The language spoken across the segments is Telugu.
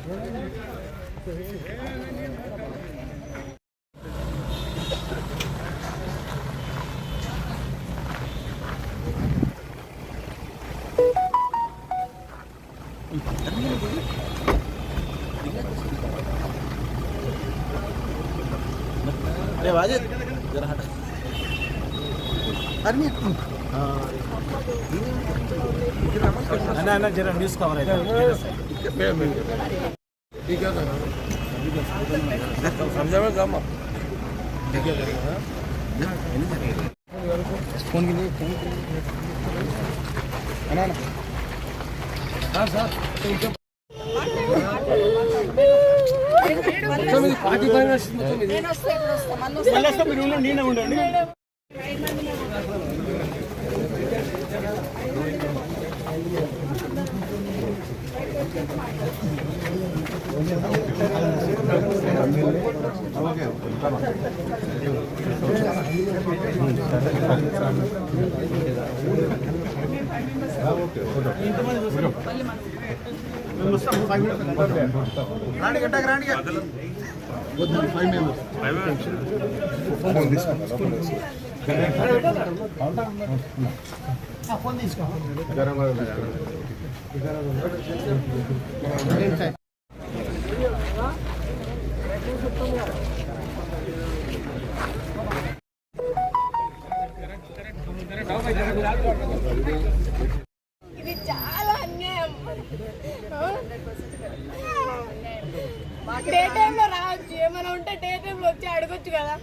जरा हटा ना जरा न्यूज़ कवर है ठीक है समझा में काम फोन के लिए ना सर पार्टी మీరు నేనే ఉండండి फोन తీసుకో ఇది చాలా అన్యాయం. డే టైంలో రావచ్చు, ఏమైనా ఉంటే డే టైంలో వచ్చి అడగొచ్చు కదా.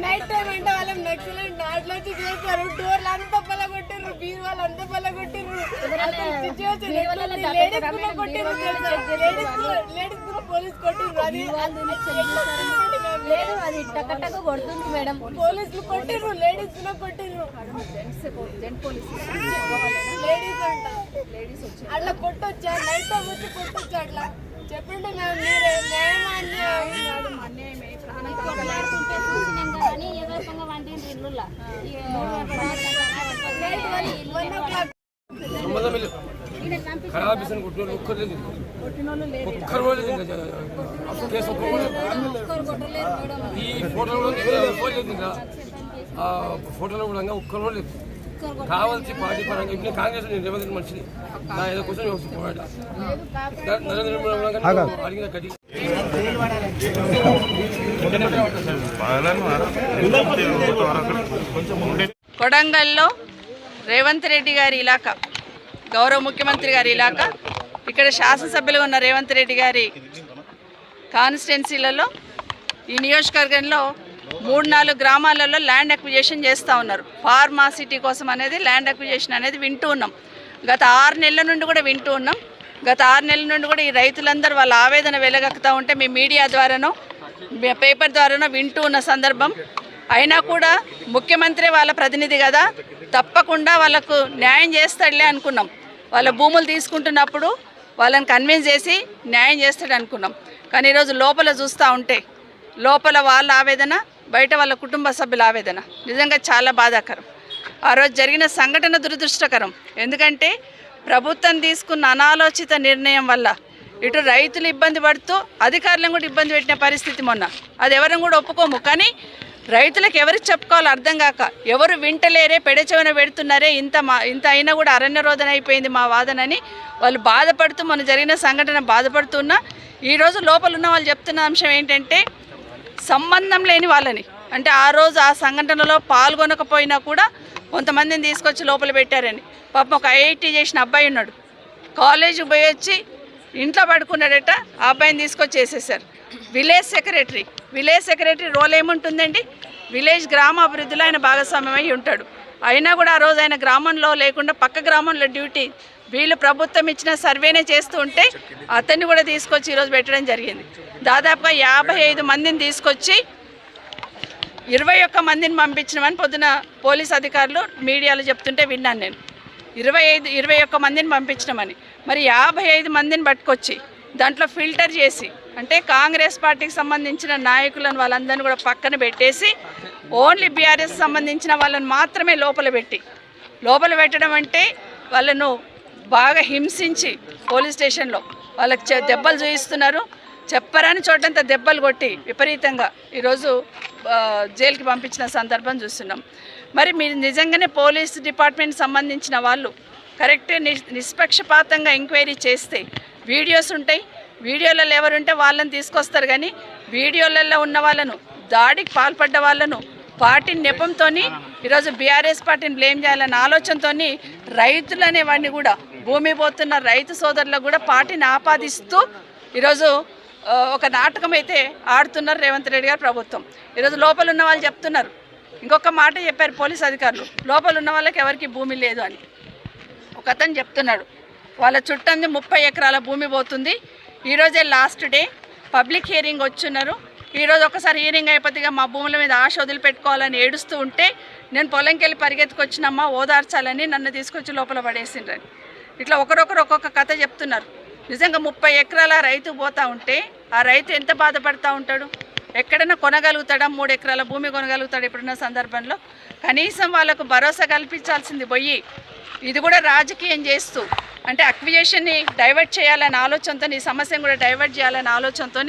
నైట్ టైం అంటే వాళ్ళని నక్సలెంట్ నాట్లో వచ్చి చేస్తారు. డోర్లు అంతా పల్లగొట్టిర్రు, బీర్ వాళ్ళు అంతా పల్లగొట్టిర్రు. లేడీస్ కూడా పోలీస్ కొట్టిర్రు. అది టకటక కొడుతుంది మేడం. పోలీసులు కొట్టిర్రు, లేడీస్ కూడా కొట్టిర్రు. లేడీస్ అంట అట్లా కొట్టొచ్చా? నైట్ టైం వచ్చి కొట్టొచ్చా? అట్లా చెప్పండి మ్యామ్, మీరే న్యాయం అన్యాయమే. ఈ ఫోటోలో ఫోటోలో కూడా ఒక్కరు లేదు. కావాల్సి పార్టీ పరంగా ఇప్పుడు కాంగ్రెస్ రేవంత్ మనిషిని నా ఏదో క్వశ్చన్ నరేంద్ర మోడీ అడిగిన కటి కొడంగల్లో రేవంత్ రెడ్డి గారి ఇలాకా, గౌరవ ముఖ్యమంత్రి గారి ఇలాకా, ఇక్కడ శాసనసభ్యులుగా ఉన్న రేవంత్ రెడ్డి గారి కాన్స్టిట్యున్సీలలో ఈ నియోజకవర్గంలో 3-4 గ్రామాలలో ల్యాండ్ అక్విజిషన్ చేస్తూ ఉన్నారు. ఫార్మా సిటీ కోసం అనేది ల్యాండ్ అక్విజిషన్ అనేది వింటూ ఉన్నాం. గత 6 నెలల నుండి కూడా వింటూ ఉన్నాం. గత 6 నెలల నుండి కూడా ఈ రైతులందరూ వాళ్ళ ఆవేదన వెలగక్కుతూ ఉంటే మీ మీడియా ద్వారానో పేపర్ ద్వారానో వింటూ ఉన్న సందర్భం. అయినా కూడా ముఖ్యమంత్రి వాళ్ళ ప్రతినిధి కదా, తప్పకుండా వాళ్ళకు న్యాయం చేస్తాడులే అనుకున్నాం. వాళ్ళ భూములు తీసుకుంటున్నప్పుడు వాళ్ళని కన్విన్స్ చేసి న్యాయం చేస్తాడు అనుకున్నాం. కానీ ఈరోజు లోపల చూస్తూ ఉంటే లోపల వాళ్ళ ఆవేదన, బయట వాళ్ళ కుటుంబ సభ్యుల ఆవేదన నిజంగా చాలా బాధాకరం. ఆ రోజు జరిగిన సంఘటన దురదృష్టకరం. ఎందుకంటే ప్రభుత్వం తీసుకున్న అనాలోచిత నిర్ణయం వల్ల ఇటు రైతులు ఇబ్బంది పడుతూ అధికారులను కూడా ఇబ్బంది పెట్టిన పరిస్థితి మొన్న. అది ఎవరిని కూడా ఒప్పుకోము. కానీ రైతులకు ఎవరికి చెప్పుకోవాలో అర్థం కాక ఎవరు వింటలేరే, పెడచెవిన పెడుతున్నారే, ఇంత అయినా కూడా అరణ్య రోదన అయిపోయింది మా వాదనని వాళ్ళు బాధపడుతూ మొన్న జరిగిన సంఘటన బాధపడుతున్నా. ఈరోజు లోపల ఉన్న వాళ్ళు చెప్తున్న అంశం ఏంటంటే సంబంధం లేని వాళ్ళని, అంటే ఆ రోజు ఆ సంఘటనలో పాల్గొనకపోయినా కూడా కొంతమందిని తీసుకొచ్చి లోపల పెట్టారని. పాపం ఒక ఐఐటీ చేసిన అబ్బాయి ఉన్నాడు, కాలేజీకి పోయి వచ్చి ఇంట్లో పడుకున్నాడట. ఆ అబ్బాయిని తీసుకొచ్చి వేసేసారు. విలేజ్ సెక్రటరీ రోల్ ఏముంటుందండి? విలేజ్ గ్రామాభివృద్ధిలో ఆయన భాగస్వామ్యం అయి ఉంటాడు. అయినా కూడా ఆ రోజు ఆయన గ్రామంలో లేకుండా పక్క గ్రామంలో డ్యూటీ, వీళ్ళు ప్రభుత్వం ఇచ్చిన సర్వేనే చేస్తూ ఉంటే అతన్ని కూడా తీసుకొచ్చి ఈరోజు పెట్టడం జరిగింది. దాదాపుగా 55 మందిని తీసుకొచ్చి 21 మందిని పంపించినామని పొద్దున పోలీస్ అధికారులు మీడియాలో చెప్తుంటే విన్నాను నేను. 21 మందిని పంపించినామని. మరి 55 మందిని పట్టుకొచ్చి దాంట్లో ఫిల్టర్ చేసి, అంటే కాంగ్రెస్ పార్టీకి సంబంధించిన నాయకులను వాళ్ళందరినీ కూడా పక్కన పెట్టేసి ఓన్లీ బీఆర్ఎస్ సంబంధించిన వాళ్ళని మాత్రమే లోపల పెట్టడం అంటే వాళ్ళను బాగా హింసించి పోలీస్ స్టేషన్లో వాళ్ళకి దెబ్బలు చూపిస్తున్నారు. చెప్పరాని చోటంతా దెబ్బలు కొట్టి విపరీతంగా ఈరోజు జైలుకి పంపించిన సందర్భం చూస్తున్నాం. మరి మీరు నిజంగానే పోలీస్ డిపార్ట్మెంట్ సంబంధించిన వాళ్ళు కరెక్ట్ నిష్పక్షపాతంగా ఎంక్వైరీ చేస్తే వీడియోస్ ఉంటాయి, వీడియోలలో ఎవరుంటే వాళ్ళని తీసుకొస్తారు. కానీ వీడియోలలో ఉన్న వాళ్ళను, దాడికి పాల్పడ్డ వాళ్ళను పార్టీ నెపంతో ఈరోజు బీఆర్ఎస్ పార్టీని బ్లేమ్ చేయాలన్న ఆలోచనతో రైతులు అనేవాడిని కూడా, భూమి పోతున్న రైతు సోదరులకు కూడా పార్టీని ఆపాదిస్తూ ఈరోజు ఒక నాటకం అయితే ఆడుతున్నారు రేవంత్ రెడ్డి గారు ప్రభుత్వం. ఈరోజు లోపల ఉన్న వాళ్ళు చెప్తున్నారు, ఇంకొక మాట చెప్పారు పోలీస్ అధికారులు, లోపల ఉన్న వాళ్ళకి ఎవరికి భూమి లేదు అని. ఒక అతను చెప్తున్నాడు వాళ్ళ చుట్టంది 30 ఎకరాల భూమి పోతుంది. ఈరోజే లాస్ట్ డే పబ్లిక్ హియరింగ్ వచ్చున్నారు. ఈరోజు ఒకసారి హియరింగ్ అయిపోతే మా భూముల మీద ఆశ వదిలిపెట్టుకోవాలని ఏడుస్తూ ఉంటే నేను పొలంకి వెళ్ళి పరిగెత్తుకొచ్చినమ్మా ఓదార్చాలని నన్ను తీసుకొచ్చి లోపల పడేసిండ్రని ఇట్లా ఒకరొకరు ఒక్కొక్క కథ చెప్తున్నారు. నిజంగా 30 ఎకరాల రైతు పోతూ ఉంటే ఆ రైతు ఎంత బాధపడుతూ ఉంటాడు? ఎక్కడైనా కొనగలుగుతాడా? 3 ఎకరాల భూమి కొనగలుగుతాడు ఇప్పుడున్న సందర్భంలో? కనీసం వాళ్ళకు భరోసా కల్పించాల్సింది పోయి ఇది కూడా రాజకీయం చేస్తూ, అంటే అక్విజిషన్ని డైవర్ట్ చేయాలనే ఆలోచనతో, ఈ సమస్యను కూడా డైవర్ట్ చేయాలనే ఆలోచనతో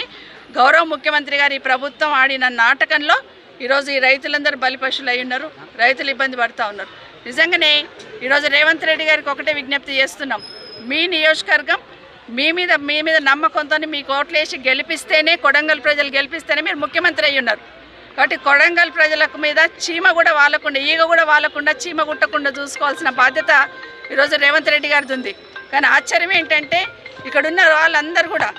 గౌరవ ముఖ్యమంత్రి గారు ఈ ప్రభుత్వం ఆడిన నాటకంలో ఈరోజు ఈ రైతులందరూ బలిపశులు అయి ఉన్నారు, రైతులు ఇబ్బంది పడుతూ ఉన్నారు. నిజంగానే ఈరోజు రేవంత్ రెడ్డి గారికి ఒకటే విజ్ఞప్తి చేస్తున్నాం, మీ నియోజకవర్గం మీ మీద నమ్మకంతో మీకు ఓట్లేసి గెలిపిస్తేనే, కొడంగల్ ప్రజలు గెలిపిస్తేనే మీరు ముఖ్యమంత్రి అయ్యి ఉన్నారు. కాబట్టి కొడంగల్ ప్రజలకు మీద చీమ కూడా వాలకుండా, ఈగ కూడా వాలకుండా, చీమ గుట్టకుండా చూసుకోవాల్సిన బాధ్యత ఈరోజు రేవంత్ రెడ్డి గారిది ఉంది. కానీ ఆశ్చర్యం ఏంటంటే ఇక్కడున్న వాళ్ళందరూ కూడా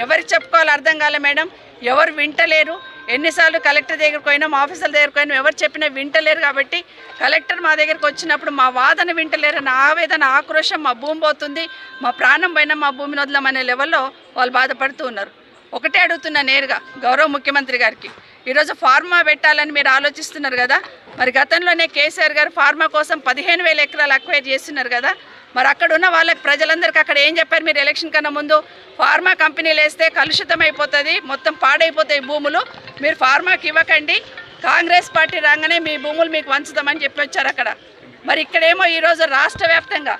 ఎవరికి చెప్పుకోవాలో అర్థం కాలే మేడం, ఎవరు వింటలేరు. ఎన్నిసార్లు కలెక్టర్ దగ్గరికి పోయినాం, ఆఫీసర్ల దగ్గరికి పోయినాం, ఎవరు చెప్పినా వింటలేరు. కాబట్టి కలెక్టర్ మా దగ్గరికి వచ్చినప్పుడు మా వాదన వింటలేరు, నా ఆవేదన, ఆక్రోశం, మా భూమి పోతుంది, మా ప్రాణం పోయినా మా భూమిని వదలమనే లెవెల్లో వాళ్ళు బాధపడుతూ ఉన్నారు. ఒకటే అడుగుతున్నా నేరుగా గౌరవ ముఖ్యమంత్రి గారికి, ఈరోజు ఫార్మా పెట్టాలని మీరు ఆలోచిస్తున్నారు కదా, మరి గతంలోనే కేసీఆర్ గారు ఫార్మా కోసం 15,000 ఎకరాలు అక్వైర్ చేస్తున్నారు కదా, మరి అక్కడ ఉన్న వాళ్ళకి ప్రజలందరికీ అక్కడ ఏం చెప్పారు మీరు ఎలక్షన్ కన్నా ముందు? ఫార్మా కంపెనీలు వేస్తే కలుషితం అయిపోతుంది, మొత్తం పాడైపోతాయి భూములు, మీరు ఫార్మాకి ఇవ్వకండి, కాంగ్రెస్ పార్టీ రాగానే మీ భూములు మీకు వంచుతామని చెప్పి వచ్చారు అక్కడ. మరి ఇక్కడేమో ఈరోజు రాష్ట్ర వ్యాప్తంగా